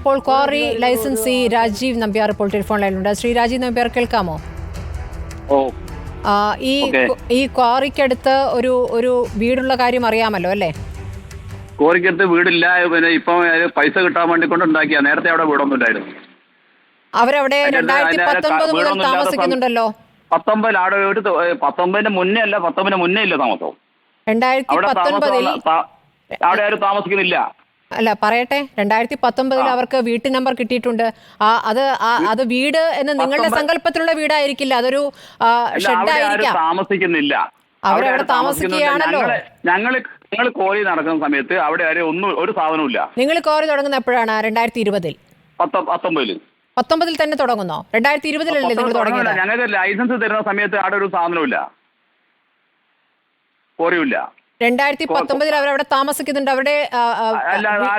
ഇപ്പോൾ quarry licensee Rajeev Nambiar ഇപ്പോൾ telephone ലൈനിലുണ്ട്. Shri Rajeev Nambiar, കേൾക്കാമോ? ഈ ക്വാറിക്കടുത്ത് ഒരു വീടുള്ള കാര്യം അറിയാമല്ലോ അല്ലേ? ക്വാറിക്കടുത്ത് വീടില്ല, പിന്നെ ഇപ്പൊ പൈസ കിട്ടാൻ വേണ്ടി കൊണ്ടുണ്ടാക്കിയ. നേരത്തെ അവിടെ വീടൊന്നുമില്ലായിരുന്നു. അവരവിടെ 2019 മുതൽ താമസിക്കുന്നുണ്ടല്ലോ. 19 അവിടെ ഒരു 19 മുന്നേ അല്ല, 19 മുന്നേ ഇല്ല താമസം. 2019 അവിടെ ആരും താമസിക്കുന്നില്ല. അല്ല, പറയട്ടെ, 2019 അവർക്ക് വീട്ടു നമ്പർ കിട്ടിയിട്ടുണ്ട്. അത് വീട് എന്ന് നിങ്ങളുടെ സങ്കല്പത്തിലുള്ള വീടായിരിക്കില്ല, അതൊരു ഷെഡായിരിക്കാം. താമസിക്കുന്നില്ല, അവരവിടെ താമസിക്കുകയാണല്ലോ. ഞങ്ങൾ കോറി നടക്കുന്ന സമയത്ത് അവിടെ ഒരു സാധനവും ഇല്ല. നിങ്ങൾ കോറി തുടങ്ങുന്ന എപ്പോഴാണ്? 2020 19 തന്നെ തുടങ്ങുന്നോ? 2020 നിങ്ങൾ തുടങ്ങിയത്? ഞങ്ങൾക്ക് ലൈസൻസ് തരുന്ന സമയത്ത് അവിടെ ഒരു സാധനവും ഇല്ല, കോറിയില്ല. 2019 അവരവിടെ താമസിക്കുന്നുണ്ട്. അവിടെ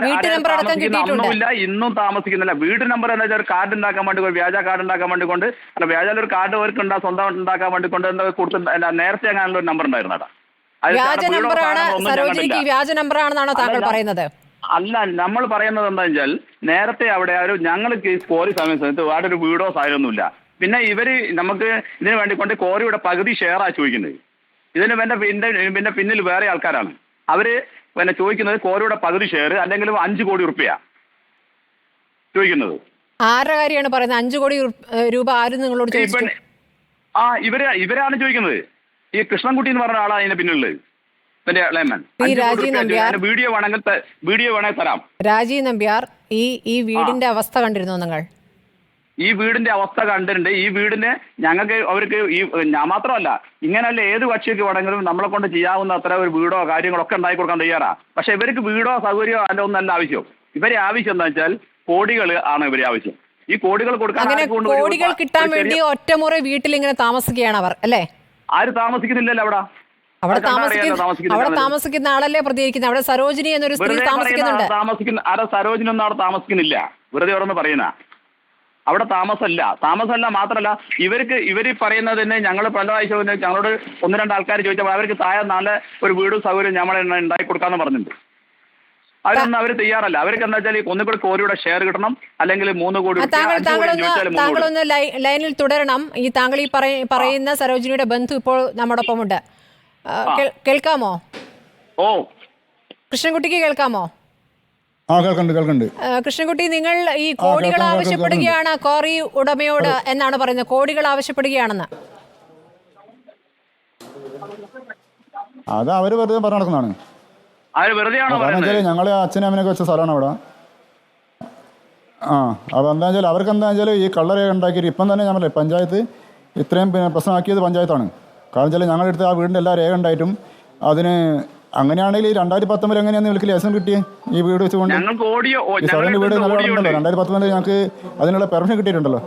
വീട്ടു നമ്പർ അടക്കം കിട്ടിയിട്ടുണ്ട്. ഇന്നും താമസിക്കുന്നില്ല. വീട്ടു നമ്പർ എന്താ വെച്ചാൽ കാർഡ് ഉണ്ടാക്കാൻ വേണ്ടി, വ്യാജ കാർഡ് ഉണ്ടാക്കാൻ വേണ്ടി കൊണ്ട്, അല്ല വ്യാജ ഒരു കാർഡ് അവർക്ക് സ്വന്തം ഉണ്ടാക്കാൻ വേണ്ടി കൊണ്ട് എന്താ കൊടുത്ത് നേരത്തെ അങ്ങനെയുള്ള ഒരു നമ്പർ ഉണ്ടായിരുന്നു. വ്യാജ നമ്പറാണ് സരോജിനിക്ക്, വ്യാജ നമ്പറാണെന്നാണോ താങ്കൾ പറയുന്നത്? അല്ല, നമ്മൾ പറയുന്നത് എന്താ വെച്ചാൽ നേരത്തെ അവിടെ ഞങ്ങൾക്ക് കോറി സമയത്ത് അവിടെ ഒരു വീടോ സാധനമൊന്നുമില്ല. പിന്നെ ഇവര് നമുക്ക് ഇതിനു വേണ്ടി കൊണ്ട് കോറിയുടെ പകുതി ഷെയറാ ചോദിക്കുന്നത്. ഇതിന് പിന്നെ പിന്നിൽ വേറെ ആൾക്കാരാണ്. അവര് പിന്നെ ചോദിക്കുന്നത് കോറിയുടെ പകുതി ഷെയർ, അല്ലെങ്കിൽ 5 കോടി റുപ്യ ചോദിക്കുന്നത്. ആരുടെ കാര്യമാണ് പറയുന്നത്? 5 കോടി രൂപ ആരും നിങ്ങളോട് ചോദിച്ചു? ഇവരാണ് ചോദിക്കുന്നത്. ഈ കൃഷ്ണൻകുട്ടി എന്ന് പറഞ്ഞ ആളാണ് അതിന്റെ പിന്നിലുള്ളത്. വീഡിയോ വേണമെങ്കിൽ തരാം. രാജീവ് നമ്പ്യാർ, ഈ വീടിന്റെ അവസ്ഥ കണ്ടിരുന്നോ നിങ്ങൾ? ഈ വീടിന്റെ അവസ്ഥ കണ്ടിട്ടുണ്ട്. ഈ വീടിന് അവർക്ക് ഞാൻ മാത്രമല്ല, ഇങ്ങനെയല്ല ഏത് കക്ഷിക്ക് വേണമെങ്കിലും നമ്മളെ കൊണ്ട് ചെയ്യാവുന്ന അത്ര ഒരു വീടോ കാര്യങ്ങളൊക്കെ ഉണ്ടാക്കി കൊടുക്കാൻ തയ്യാറാ. പക്ഷെ ഇവർക്ക് വീടോ സൗകര്യമോ അതിന്റെ ഒന്നല്ല ആവശ്യം. ഇവരെ ആവശ്യം എന്താ വെച്ചാൽ കോടികൾ ആണ് ഇവരെ ആവശ്യം. ഈ കോടികൾ കൊടുക്കാൻ, കോടികൾ കിട്ടാൻ വേണ്ടി ഒറ്റമുറി വീട്ടിൽ ഇങ്ങനെ താമസിക്കുകയാണ് അവർ, അല്ലേ? ആര് താമസിക്കുന്നില്ലല്ലോ അവിടെ താമസിക്കുന്ന ആളല്ലേ പ്രതികരിക്കുന്നത്? അവിടെ സരോജിനി എന്നൊരു സ്ത്രീ താമസിക്കുന്നുണ്ട്. സരോജിനി ഒന്നും അവിടെ താമസിക്കുന്നില്ല, വെറുതെ ഓരോന്ന് പറയുന്ന. അവിടെ താമസമല്ല മാത്രമല്ല, ഇവര് പറയുന്നത് തന്നെ ഞങ്ങൾ പല പ്രാവശ്യം ഞങ്ങളോട് 1-2 ആൾക്കാർ ചോദിച്ചപ്പോൾ അവർക്ക് താഴെ നല്ല ഒരു വീടും സൗകര്യം ഞമ്മളെ ഉണ്ടാക്കി കൊടുക്കാന്ന് പറഞ്ഞിട്ടുണ്ട്. അവരൊന്നും അവർ തയ്യാറല്ല. അവർക്ക് എന്താ വെച്ചാൽ ഒന്നുകൂടി കോരിയുടെ ഷെയർ കിട്ടണം, അല്ലെങ്കിൽ 3 കോടി. താങ്കളൊന്ന് ലൈനിൽ തുടരണം. താങ്കൾ ഈ പറയുന്ന സരോജിനിയുടെ ബന്ധു ഇപ്പോൾ നമ്മോടൊപ്പം ഉണ്ട്. കേൾക്കാമോ? കൃഷ്ണൻകുട്ടിക്ക് കേൾക്കാമോ? കൃഷ്ണൻകുട്ടി, നിങ്ങൾ ഈ കോടികൾ ആവശ്യപ്പെടുകയാണ് ക്വാറി ഉടമയോട് എന്നാണ് പറയുന്നത്. കോടികൾ ആവശ്യപ്പെടുകയാണെന്ന്. അത് അവര് വെറുതെ പറഞ്ഞു നടക്കുന്നതാണ്. ഞങ്ങളെ അച്ഛനും അമ്മനൊക്കെ വെച്ച സ്ഥലമാണ് അവിടെ. അപ്പൊ എന്താ വെച്ചാൽ അവർക്ക് എന്താ വെച്ചാൽ ഈ കള്ളരേഖ ഉണ്ടാക്കിയിട്ട് ഇപ്പം തന്നെ ഞങ്ങളെ പഞ്ചായത്ത് ഇത്രയും പ്രശ്നമാക്കിയത് പഞ്ചായത്താണ്. കാരണം വെച്ചാൽ ഞങ്ങളുടെ അടുത്ത് ആ വീടിൻ്റെ എല്ലാ രേഖ ഉണ്ടായിട്ടും അതിന് അങ്ങനെയാണെങ്കിൽ 2019 എങ്ങനെയാണ് നിങ്ങൾക്ക് ലൈസൻസ് കിട്ടിയേ ഈ വീട് വെച്ചുകൊണ്ട്? ഈ സ്ഥലത്തിൻ്റെ വീട് നിലവിലുണ്ടല്ലോ. 2019 ഞങ്ങൾക്ക് അതിനുള്ള പെർമിഷൻ കിട്ടിയിട്ടുണ്ടല്ലോ.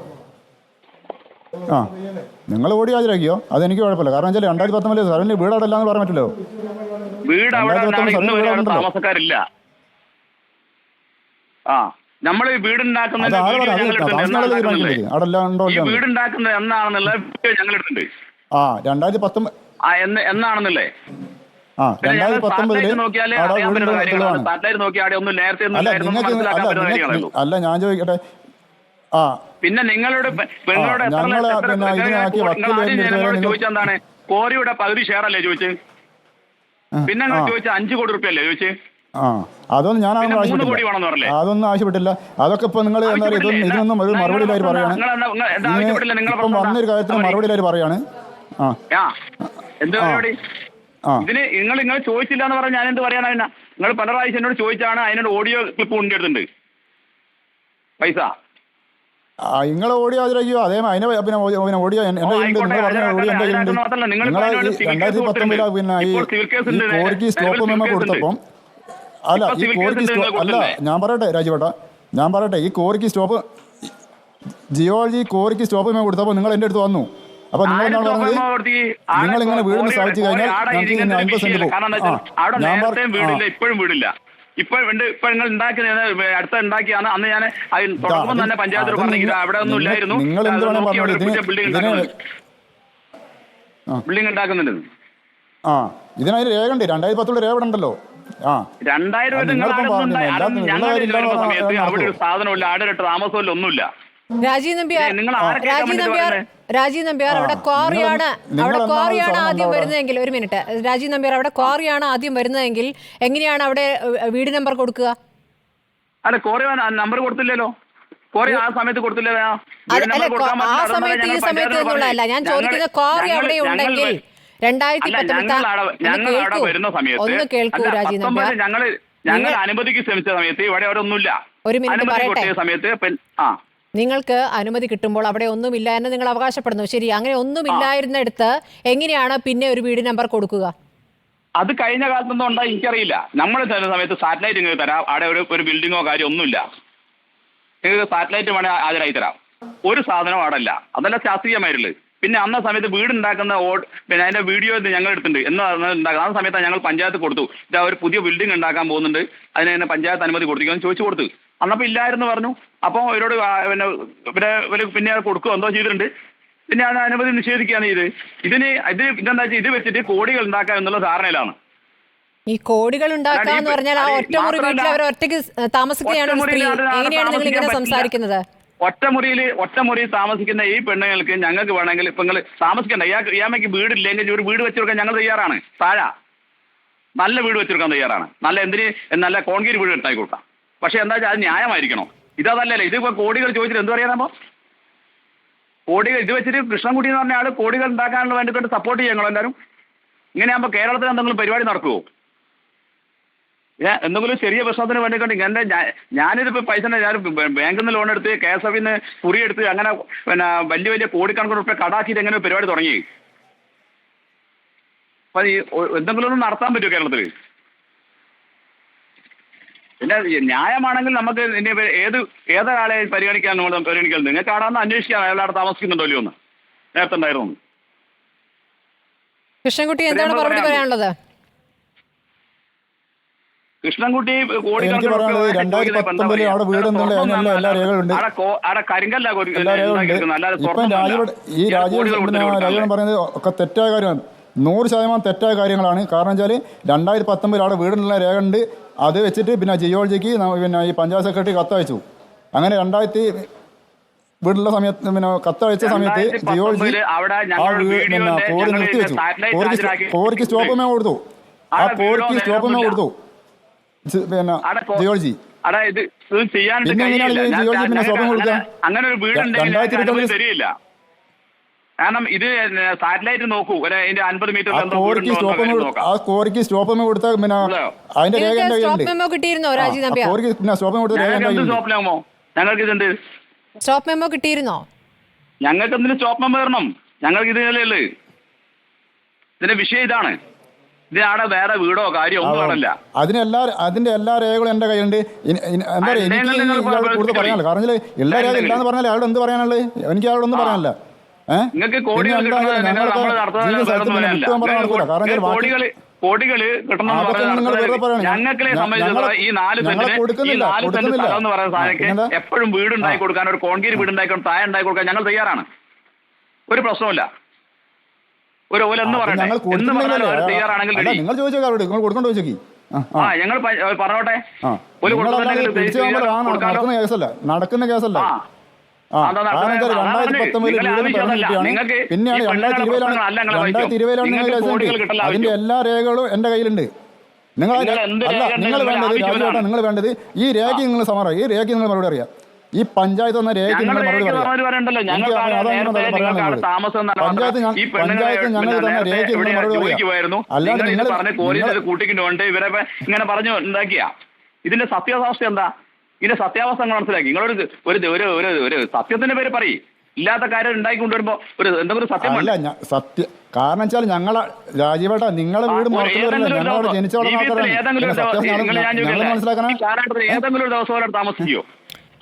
നിങ്ങൾ ഓടി ഹാജരാക്കിയോ? അതെനിക്ക് കുഴപ്പമില്ല. കാരണം വെച്ചാൽ 2019 സ്ഥലത്തിന് വീട് അവിടെ അല്ലാന്ന് പറയാൻ പറ്റില്ലോ. 2019 താമസക്കാരില്ല. നമ്മൾ വീടുണ്ടാക്കുന്നത് എന്നാണെന്നുള്ള ഞങ്ങൾ എടുത്തിട്ടുണ്ട്. 2019 എന്നാണെന്നല്ലേ? 2019 അല്ല, ഞാൻ ചോദിക്കട്ടെ. പിന്നെ നിങ്ങളോട് ചോദിച്ചെന്താണ്? കോറിയുടെ പകുതി ഷെയർ അല്ലേ ചോദിച്ചു? പിന്നെ ചോദിച്ച 5 കോടി റുപ്യ അല്ലേ ചോദിച്ചു? അതൊന്നും ഞാൻ അതൊന്നും ആവശ്യപ്പെട്ടില്ല. അതൊക്കെ ഇപ്പൊ നിങ്ങൾ ഇതിനൊന്നും ഒരു മറുപടിയിലായി പറയാണ്. ഇപ്പം വന്നൊരു കാര്യത്തിന് മറുപടിയിലായി പറയാണ്. ഇതിന് നിങ്ങൾ ചോദിച്ചില്ല എന്ന് പറഞ്ഞാൽ ഞാൻ എന്ത് പറയാനാ? നിങ്ങൾ പല പ്രാവശ്യം എന്നോട് ചോദിച്ചാണ്. അതിനോട് ഓഡിയോ ക്ലിപ്പ് കൊണ്ടെടുത്തിട്ടുണ്ട് പൈസ. നിങ്ങൾ ഓഡിയോ ഹാജരാക്കിയോ? അതേ അതിനെ പിന്നെ ഓഡിയോ എന്റെ കയ്യിലുണ്ട്. നിങ്ങൾ പറഞ്ഞ ഓഡിയോ എന്റെ കയ്യിലുണ്ട്. നിങ്ങൾ 2019 പിന്നെ ഈ കോറിക്ക് സ്റ്റോപ്പ് മെമ്മോ കൊടുത്തപ്പം അല്ല ഈ കോറിക്ക് അല്ല ഞാൻ പറയട്ടെ രാജുവേട്ടാ, ഞാൻ പറയട്ടെ, ഈ കോറിക്ക് സ്റ്റോപ്പ് ജിയോളജി കോറിക്ക് സ്റ്റോപ്പ് മെമ്മോ കൊടുത്തപ്പോൾ നിങ്ങൾ എൻ്റെ അടുത്ത് വന്നു. അപ്പൊ നിങ്ങൾ എന്താണ് പറഞ്ഞത്? നിങ്ങൾ ഇങ്ങനെ വീടിന് സ്ഥാപിച്ചു കഴിഞ്ഞാൽ ഞങ്ങൾക്ക് 50 സെന്റ് പോകും. ഇപ്പോഴും വീടില്ല. ഇപ്പൊ നിങ്ങൾ അടുത്ത ഉണ്ടാക്കിയാണ്. അന്ന് ഞാൻ തുടങ്ങുമ്പോൾ തന്നെ പഞ്ചായത്തിൽ പറഞ്ഞെങ്കിൽ അവിടെ ഒന്നും ഇല്ലായിരുന്നു. നിങ്ങൾ എന്ത് വേണേ പറഞ്ഞോളൂ. ബിൽഡിംഗ് ഉണ്ടാക്കുന്നുണ്ട്. ഇതിനതിന് രേഖ ഉണ്ട്. 2010 രേഖ ഉണ്ടല്ലോ. ആ 2000 രൂപ നിങ്ങൾ ഞങ്ങൾ വരുന്ന സമയത്ത് അവിടെ ഒരു സാധനമില്ല, ആടെ ഒരു താമസമില്ല, ഒന്നുമില്ല. രാജീവ് നമ്പ്യാർ അവിടെ ക്വാറിയാണ് ആദ്യം വരുന്നതെങ്കിൽ, ഒരു മിനിറ്റ് രാജീവ് നമ്പ്യാർ, അവിടെ ക്വാറിയാണ് ആദ്യം വരുന്നതെങ്കിൽ എങ്ങനെയാണ് അവിടെ വീട് നമ്പർ കൊടുക്കുക? അല്ല, കോറി നമ്പർ കൊടുത്തില്ലല്ലോ, കോറി ആ സമയത്ത് കൊടുത്തില്ലല്ലോ. ആ സമയത്ത് ഈ സമയത്ത് എന്നുള്ളതല്ല ഞാൻ ചോദിക്കുന്നത്. ക്വാറി അവിടെ ഉണ്ടെങ്കിൽ 2019 വരുന്ന സമയത്ത് ഒന്ന് കേൾക്കൂ രാജീവ് നമ്പ്യാർ, ഞങ്ങൾ അനുമതിക്ക് ശ്രമിച്ച സമയത്ത് ഇവിടെ ഒന്നുമില്ല. ഒരു മിനിറ്റ് പറയട്ടെ. സമയത്ത് നിങ്ങൾക്ക് അനുമതി കിട്ടുമ്പോൾ അവിടെ ഒന്നുമില്ല എന്ന് നിങ്ങൾ അവകാശപ്പെടുന്നു. ശരി, അങ്ങനെ ഒന്നുമില്ലായിരുന്നിടത്ത് എങ്ങനെയാണ് പിന്നെ ഒരു വീട് നമ്പർ കൊടുക്കുക? അത് കഴിഞ്ഞ കാലത്തൊന്നും ഉണ്ടായി എനിക്കറിയില്ല. നമ്മൾ തരുന്ന സമയത്ത് സാറ്റലൈറ്റ് നിങ്ങൾക്ക് തരാം, അവിടെ ഒരു ബിൽഡിങ്ങോ കാര്യം ഒന്നുമില്ല. നിങ്ങൾക്ക് സാറ്റലൈറ്റ് വേണേൽ ഹാജരായി തരാം. ഒരു സാധനം അവിടെ ഇല്ല. അതല്ല ശാസ്ത്രീയമായിട്ടുള്ളത്. പിന്നെ അന്ന സമയത്ത് വീടുണ്ടാക്കുന്ന പിന്നെ അതിന്റെ വീഡിയോ ഞങ്ങൾ എടുത്തിട്ടുണ്ട് എന്ന് ഉണ്ടാക്കുക. ആ സമയത്ത് ഞങ്ങൾ പഞ്ചായത്ത് കൊടുത്തു, ഇതാ ഒരു പുതിയ ബിൽഡിംഗ് ഉണ്ടാക്കാൻ പോകുന്നുണ്ട്, അതിന് തന്നെ പഞ്ചായത്ത് അനുമതി കൊടുത്തിരിക്കുമെന്ന് ചോദിച്ചു കൊടുത്തു. അന്നപ്പോൾ ഇല്ലായിരുന്നു പറഞ്ഞു. അപ്പോൾ ഇവരോട് പിന്നെ കൊടുക്കുകയോ എന്തോ ചെയ്തിട്ടുണ്ട്. പിന്നെ അത് അനുമതി നിഷേധിക്കുകയാണ് ചെയ്ത്. ഇതെന്താ വെച്ചാൽ ഇത് വെച്ചിട്ട് കോടികൾ ഉണ്ടാക്കാം എന്നുള്ള ധാരണയിലാണ്. ഈ കോടികൾ ഉണ്ടാക്കുക എന്ന് പറഞ്ഞാൽ ആ ഒറ്റമുറി വീട്ടിൽ അവർ ഒറ്റയ്ക്ക് താമസിക്കുകയാണ് സ്ത്രീ. എങ്ങനെയാണ് നിങ്ങൾ ഇങ്ങനെ സംസാരിക്കുന്നത്? ഒറ്റമുറി താമസിക്കുന്ന ഈ പെണ്ണുങ്ങൾക്ക് ഞങ്ങൾക്ക് വേണമെങ്കിൽ ഇപ്പൊ നിങ്ങൾ താമസിക്കണ്ട, ഇയാമയ്ക്ക് വീടില്ലെങ്കിൽ ഒരു വീട് വെച്ചുകൊടുക്കാൻ ഞങ്ങൾ തയ്യാറാണ്. താഴെ നല്ല വീട് വെച്ചെടുക്കാൻ തയ്യാറാണ്. നല്ല കോൺക്രീറ്റ് വീട് ഉണ്ടാക്കി കൊടുക്കാം. പക്ഷെ എന്താ വെച്ചാൽ അത് ന്യായമായിരിക്കണം. ഇതല്ലല്ലോ. ഇതിപ്പോ കോടികൾ ചോദിച്ചിട്ട് എന്ത് പറയാനാകുമ്പോ കോടികൾ ഇത് വെച്ചിട്ട് കൃഷ്ണൻകുട്ടി എന്ന് പറഞ്ഞ ആള് കോടികൾ ഉണ്ടാക്കാനുള്ള വേണ്ടിയിട്ട് സപ്പോർട്ട് ചെയ്യണം എല്ലാവരും. ഇങ്ങനെയാകുമ്പോൾ കേരളത്തിൽ എന്തെങ്കിലും പരിപാടി നടക്കുമോ? എന്തെങ്കിലും ചെറിയ പ്രശ്നത്തിന് വേണ്ടിക്കൊണ്ട് ഇങ്ങനെ ഞാനിതിപ്പോ പൈസ ഞാൻ ബാങ്കിൽ നിന്ന് ലോൺ എടുത്ത് KSF ന്ന് കുറിയെടുത്ത് അങ്ങനെ പിന്നെ വലിയ കോടിക്കണക്കിന് റുപ്യ കടാക്കിയിട്ട് എങ്ങനെ പരിപാടി തുടങ്ങി. അപ്പൊ ഈ എന്തെങ്കിലും ഒന്നും നടത്താൻ പറ്റുമോ കേരളത്തിൽ? പിന്നെ ന്യായമാണെങ്കിൽ നമുക്ക് ഇനി ഏതൊരാളെ പരിഗണിക്കാൻ നമ്മൾ പരിഗണിക്കുന്നത്? നിങ്ങൾക്ക് ആടാന്ന് അന്വേഷിക്കാം അയാൾ അവിടെ താമസിക്കുന്നുണ്ടോ ഇല്ലയോ എന്ന്. നേരത്തെ ഉണ്ടായിരുന്നു. കൃഷ്ണൻകുട്ടി എന്താണ് മറുപടി പറയാനുള്ളത്? കൃഷ്ണൻകുട്ടി പറയുന്നത് ഒക്കെ തെറ്റായ കാര്യമാണ്. 100% തെറ്റായ കാര്യങ്ങളാണ്. കാരണം വെച്ചാൽ 2019 അവിടെ വീടിനുള്ള രേഖ ഉണ്ട്. അത് വെച്ചിട്ട് പിന്നെ ജിയോളജിക്ക് പിന്നെ ഈ പഞ്ചായത്ത് സെക്രട്ടറി കത്തയച്ചു. അങ്ങനെ 2000 വീടുള്ള സമയത്ത് പിന്നെ കത്തയച്ച സമയത്ത് ജിയോളജി പിന്നെ കോറി നിർത്തിവെച്ചു. കോറിക്ക് സ്റ്റോപ്പ് മേ കൊടുത്തു. ആ കോറിക്ക് സ്റ്റോപ്പ് മേ കൊടുത്തു പിന്നെ ജിയോളജി. പിന്നെ എങ്ങനെയാണ് ജിയോളജി പിന്നെ സ്റ്റോപ്പ് കൊടുക്കുക? 2020 കാരണം ഇത് സാറ്റലൈറ്റ് നോക്കൂ, 50 മീറ്റർ ആ കോറിക്ക് സ്റ്റോപ്പ് മേ കൊടുത്ത പിന്നെ അതിന്റെ രേഖ കിട്ടിയിരുന്നോ രാജീവ് നമ്പ്യാർ? പിന്നെ സ്റ്റോപ്പ് കൊടുത്ത രേഖ ഞങ്ങൾക്ക് ഇതുണ്ട്. സ്റ്റോപ്പ് മെമ്മോ കിട്ടിയിരുന്നോ? ഞങ്ങൾക്ക് എന്തിനു സ്റ്റോപ്പ് മെമ്മോ തരണം? ഞങ്ങൾക്ക് ഇതിനല്ലേ ഇതിന്റെ വിഷയം ഇതാണ്. ഇതിനാടെ വേറെ വീടോ കാര്യമോ ഒന്നും കാണില്ല. അതിന്റെ എല്ലാ രേഖകളും എന്റെ കയ്യിലുണ്ട്. എന്താ പറയുക, എനിക്ക് കൂടുതൽ പറയാനല്ലോ. കാരണം എല്ലാ രേഖ ഇല്ലാന്ന് പറഞ്ഞാൽ അയാളോട് എന്ത് പറയാനുള്ളത്? എനിക്ക് അയാളോട് ഒന്നും പറയാനല്ല. കോടികൾ ഞങ്ങളെ സംബന്ധിച്ചിടത്തോളം ഈ 4 സെന്റ് സ്ഥലം എന്ന് പറയുന്ന സാധനം എപ്പോഴും വീടുണ്ടാക്കി കൊടുക്കാൻ, ഒരു കോൺക്രീറ്റ് വീടുണ്ടാക്കി താഴെ ഉണ്ടാക്കി കൊടുക്കാൻ ഞങ്ങൾ തയ്യാറാണ്. ഒരു പ്രശ്നമില്ല. ഒരു ഓല എന്ന് പറയട്ടെ എന്ന് പറഞ്ഞാൽ തയ്യാറാണെങ്കിൽ നിങ്ങൾ ചോദിച്ചോളൂ, നിങ്ങൾ കൊടുക്കണ്ട ചോദിച്ചോക്കി. ഞങ്ങൾ പറഞ്ഞോട്ടെ. നടക്കുന്ന കേസല്ല. പിന്നെയാണ് 2020 അതിന്റെ എല്ലാ രേഖകളും എന്റെ കയ്യിലുണ്ട്. നിങ്ങൾ വേണ്ടത് രാജുവേട്ടാ, നിങ്ങൾ വേണ്ടത് ഈ രേഖ നിങ്ങൾ സമരം, ഈ രേഖ നിങ്ങൾ മറുപടി അറിയാം. ഈ പഞ്ചായത്ത് എന്ന രേഖ നിങ്ങൾ മറുപടി പറയാം. പഞ്ചായത്ത് ഞങ്ങൾ തന്ന രേഖ നിങ്ങൾ മറുപടി പറയാം. അല്ലാതെ നിങ്ങൾ കൂട്ടിക്കൊണ്ട് ഇവരെ ഇങ്ങനെ പറഞ്ഞു ഉണ്ടാക്കിയ ഇതിന്റെ സത്യാവസ്ഥ എന്താ? ഇതിന്റെ സത്യാവസ്ഥ മനസ്സിലാക്കി. നിങ്ങളൊരു സത്യത്തിന്റെ പേര് പറയും. ഇല്ലാത്ത കാര്യം ഉണ്ടാക്കി കൊണ്ടുവരുമ്പോ എന്തെങ്കിലും സത്യം സത്യം. കാരണം വെച്ചാൽ ഞങ്ങളെ രാജീവേട്ടാ, നിങ്ങളെ വീട് ഞങ്ങളോട് ജനിച്ചോളം മനസ്സിലാക്കണം. ഏതെങ്കിലും ഒരു ദിവസം താമസിക്കുകയോ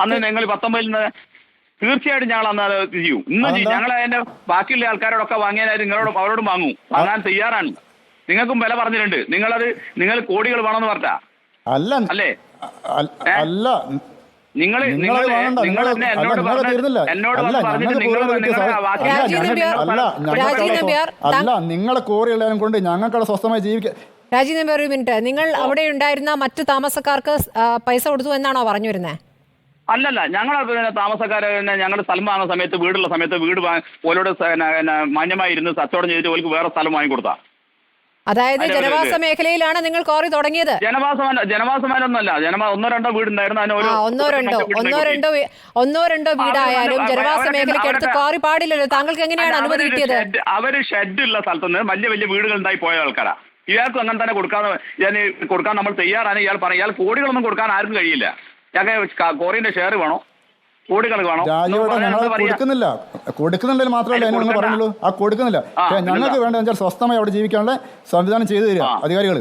അന്ന് ഞങ്ങൾ 19 തീർച്ചയായിട്ടും ഞങ്ങൾ അന്ന് അത് ചെയ്യും. ഇന്നും ഞങ്ങൾ അതിന്റെ ബാക്കിയുള്ള ആൾക്കാരോടൊക്കെ വാങ്ങിയാലും നിങ്ങളോട് അവരോടും വാങ്ങും. വാങ്ങാൻ തയ്യാറാണ്. നിങ്ങൾക്കും വില പറഞ്ഞിട്ടുണ്ട്. നിങ്ങൾ കോടികൾ വേണമെന്ന് പറഞ്ഞാ അല്ലേ? രാജീവ് അല്ല, നിങ്ങളെ കോറി ഉള്ളതിനെ കൊണ്ട് ഞങ്ങൾക്കുള്ള സ്വസ്ഥമായി ജീവിക്കാൻ രാജീവ് നമ്പി ഒരു മിനിറ്റ്, നിങ്ങൾ അവിടെ ഉണ്ടായിരുന്ന മറ്റു താമസക്കാർക്ക് പൈസ കൊടുത്തു എന്നാണോ പറഞ്ഞു വരുന്നത്? അല്ലല്ല, ഞങ്ങൾ പിന്നെ താമസക്കാരെ ഞങ്ങൾ സ്ഥലം വാങ്ങുന്ന സമയത്ത് വീടുള്ള സമയത്ത് വീട് ഓരോട് മാന്യമായി ഇരുന്ന് കച്ചവടം ചെയ്തിട്ട് ഓർക്ക് വേറെ സ്ഥലം വാങ്ങിക്കൊടുത്താ. അതായത് ജനവാസ മേഖലയിലാണ് നിങ്ങൾ ക്വാറി തുടങ്ങിയത്? ജനവാസമല്ല, ഒന്നോ രണ്ടോ വീടുണ്ടായിരുന്നു. ഒന്നോ രണ്ടോ വീടായാലും ജനവാസ മേഖലയ്ക്ക് അടുത്ത് ക്വാറി പാടില്ലല്ലോ. താങ്കൾക്ക് എങ്ങനെയാണ് അനുമതി കിട്ടിയത്? അവര് ഷെഡുള്ള സ്ഥലത്തുനിന്ന് വലിയ വലിയ വീടുകൾ ഉണ്ടായി പോയ ആൾക്കാരാ. ഇയാൾക്കും അങ്ങനെ തന്നെ കൊടുക്കാൻ നമ്മൾ തയ്യാറാണ്. ഇയാൾ പറയും ഇയാൾ കോടികളൊന്നും കൊടുക്കാൻ ആർക്കും കഴിയില്ല. ഞങ്ങൾക്ക് കോറിന്റെ ഷെയർ വേണോ, കോടികൾ വേണോ? കൊടുക്കുന്നുണ്ടെങ്കിൽ മാത്രമല്ല അതിനൊന്നും പറയുള്ളൂ. ആ കൊടുക്കുന്നില്ല, ഞങ്ങൾക്ക് വേണ്ട സ്വസ്ഥമായി അവിടെ ജീവിക്കാനുള്ള സംവിധാനം ചെയ്തു തരിക അധികാരികൾ.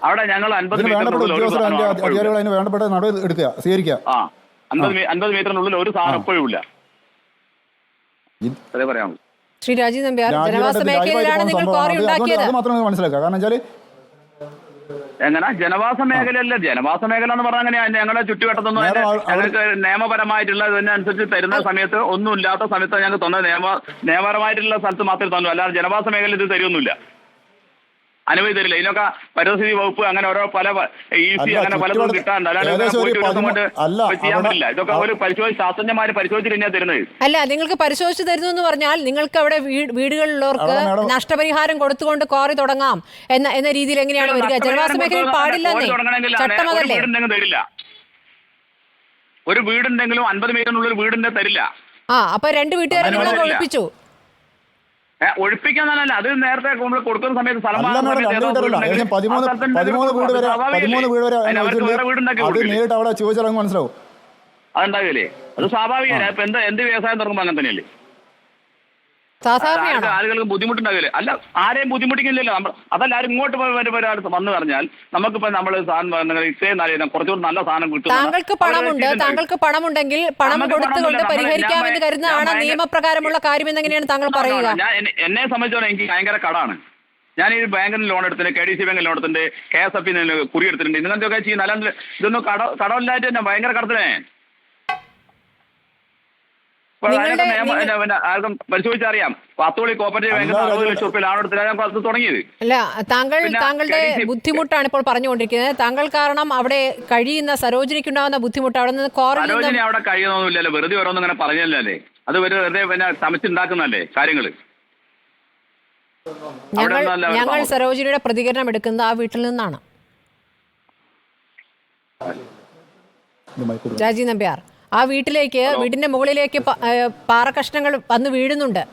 അവിടെ ഞങ്ങൾ വേണ്ടപ്പെട്ട ഉദ്യോഗസ്ഥർ അധികാരികൾ അതിന് വേണ്ടപ്പെട്ട നടപടി എടുക്കുക, സ്വീകരിക്കുക. 50 മീറ്ററിനുള്ളിൽ ഒരു സാധനം എപ്പോഴും ഇല്ല. അതേ പറയാമോ? ശ്രീ രാജീവ് നമ്പ്യാർ, ജനവാസ മേഖലയിലാണ് നിങ്ങൾ ക്വാറി ഉണ്ടാക്കിയത്. അത് മാത്രമേ മനസ്സിലാക്കുക. കാരണം വെച്ചാൽ എങ്ങനെ ജനവാസ മേഖലയല്ല, ജനവാസ മേഖല എന്ന് പറഞ്ഞാൽ അങ്ങനെയാ. ഞങ്ങളുടെ ചുറ്റുവട്ടത്തൊന്നും ഞങ്ങൾക്ക് നിയമപരമായിട്ടുള്ള ഇതിനനുസരിച്ച് തരുന്ന സമയത്ത് ഒന്നും ഇല്ലാത്ത സമയത്ത് ഞങ്ങൾക്ക് തന്നത് നിയമപരമായിട്ടുള്ള സ്ഥലത്ത് മാത്രമേ തന്നു. അല്ലാതെ ജനവാസ മേഖല ഇത് തരുമൊന്നുമില്ല, അനുമതി തരില്ല. ഇതിനൊക്കെ പരിസ്ഥിതി വകുപ്പ് അങ്ങനെ ഓരോ പല ഈസി അങ്ങനെ പലതും കിട്ടാറുണ്ട്. അല്ലാതെ ചെയ്യാൻ പറ്റില്ല. ഇതൊക്കെ ഒരു ശാസ്ത്രജ്ഞന്മാര് പരിശോധിച്ചിട്ട് തന്നെയാണ് തരുന്നത്. അല്ല, നിങ്ങൾക്ക് പരിശോധിച്ച് തരുന്നു എന്ന് പറഞ്ഞാൽ നിങ്ങൾക്ക് അവിടെ വീടുകളിലുള്ളവർക്ക് നഷ്ടപരിഹാരം കൊടുത്തുകൊണ്ട് ക്വാറി തുടങ്ങാം എന്ന രീതിയിൽ എങ്ങനെയാണ് വരിക? ജനവാസ മേഖലയിൽ പാടില്ലെന്നേ ചട്ടം അതല്ലേ? തരില്ല. ഒരു വീടുണ്ടെങ്കിലും 50 മീറ്ററിനുള്ളിൽ വീടിന്റെ തരില്ല. അപ്പൊ 2 വീട്ടുകാരെ നിങ്ങൾ ഒഴിപ്പിച്ചു? ഒഴിപ്പിക്കാന്നല്ല, അത് നേരത്തെ കൊടുക്കുന്ന സമയത്ത് അതുണ്ടാവില്ലേ? അത് സ്വാഭാവികമാണ്. ഇപ്പൊ എന്ത് വ്യവസായം തുടങ്ങുമ്പോ അങ്ങനെ തന്നെയല്ലേ? ആളുകൾക്ക് ബുദ്ധിമുട്ടുണ്ടാവില്ലേ? അല്ല, ആരെയും ബുദ്ധിമുട്ടിക്കില്ലല്ലോ. അതല്ല, ആരും ഇങ്ങോട്ട് വന്നു പറഞ്ഞാൽ നമുക്കിപ്പോ നമ്മള് സാധനം ഇത്രയും കുറച്ചുകൂടി നല്ല സാധനം കിട്ടും. താങ്കൾക്ക് പണമുണ്ടെങ്കിൽ പണം കൊടുത്തുകൊണ്ട് പരിഹരിക്കാമെന്ന് കരുതുന്നതാണ് നിയമപ്രകാരമുള്ള കാര്യം എന്നെങ്ങനെയാണ് താങ്കൾ പറയുക? എന്നെ സംബന്ധിച്ചോളം എനിക്ക് ഭയങ്കര കടാണ്. ഞാൻ ഈ ബാങ്കിന് ലോൺ എടുത്തിട്ടുണ്ട്, KDC ബാങ്കിൽ ലോൺ എടുത്തിട്ടുണ്ട്, KSF കുറി എടുത്തിട്ടുണ്ട്. ഇങ്ങനത്തെയൊക്കെ ചെയ്യുന്ന അല്ലാതെ ഇതൊന്നും കടമില്ലായിട്ട് തന്നെ ഭയങ്കര കടത്തിലേ. പരിശോധിച്ചറിയാം. പത്തോളി കോപ്പറേറ്റീവ് ബാങ്കിൽ 60 ലക്ഷം രൂപ ലോൺ എടുത്തിട്ട് ഞാൻ തുടങ്ങിയത്. അല്ല, താങ്കളുടെ ബുദ്ധിമുട്ടാണ് ഇപ്പോൾ പറഞ്ഞുകൊണ്ടിരിക്കുന്നത്. താങ്കൾ കാരണം അവിടെ കഴിയുന്ന സരോജിനിക്കുണ്ടാകുന്ന ബുദ്ധിമുട്ട് അവിടെ നിന്ന് സരോജിനി അവിടെ കഴിയുന്നൊന്നുമില്ലല്ലോ, വെറുതെ ഓരോന്നും ഇങ്ങനെ പറഞ്ഞല്ലേ. അത് വെറുതെ പിന്നെ ചമച്ചുണ്ടാക്കുന്നല്ലേ കാര്യങ്ങള്. ഞങ്ങൾ സരോജിനിയുടെ പ്രതികരണം എടുക്കുന്നത് ആ വീട്ടിൽ നിന്നാണ്. രാജീവ് നമ്പ്യാർ, ആ വീടിന്റെ മുകളിലേക്ക് പാറക്കഷ്ണങ്ങൾ വന്ന് വീഴുന്നുണ്ട്.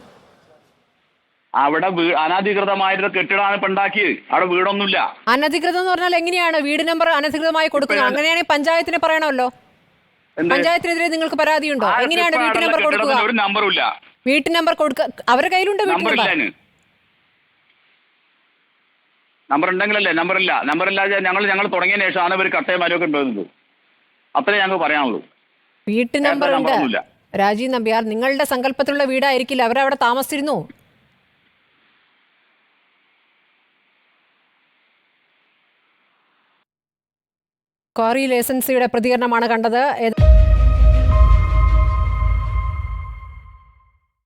അവിടെ അനധികൃതമായിട്ട് കെട്ടിടമാണ് ഇപ്പൊ ഉണ്ടാക്കിയത്. അവിടെ വീടൊന്നുമില്ല. അനധികൃതം എന്ന് പറഞ്ഞാൽ എങ്ങനെയാണ് വീട് നമ്പർ അനധികൃതമായി കൊടുക്കുന്നത്? അങ്ങനെയാണെങ്കിൽ പഞ്ചായത്തിന് പറയണമല്ലോ. പഞ്ചായത്തിനെതിരെ നിങ്ങൾക്ക് പരാതിയുണ്ടോ? എങ്ങനെയാണ് വീട്ടു നമ്പർ കൊടുക്കുക? ഒരു നമ്പറും ഇല്ല. വീട്ടു നമ്പർ കൊടുക്കുക അവരുടെ കയ്യിലുണ്ട്. നമ്പർ ഉണ്ടെങ്കിലല്ലേ? നമ്പറില്ലാതെ ഞങ്ങൾ തുടങ്ങിയ ശേഷമാണ് ഇവർ കട്ടയും മരമൊക്കെ ഉണ്ടാകുന്നത്. അത്രേ ഞങ്ങൾക്ക് പറയാനുള്ളൂ. വീട്ടു നമ്പർ ഉണ്ട്. രാജീവ് നമ്പ്യാർ, നിങ്ങളുടെ സങ്കല്പത്തിലുള്ള വീടായിരിക്കില്ല, അവരവിടെ താമസിച്ചിരുന്നു. ക്വാറി ലൈസൻസിയുടെ പ്രതികരണമാണ് കണ്ടത്.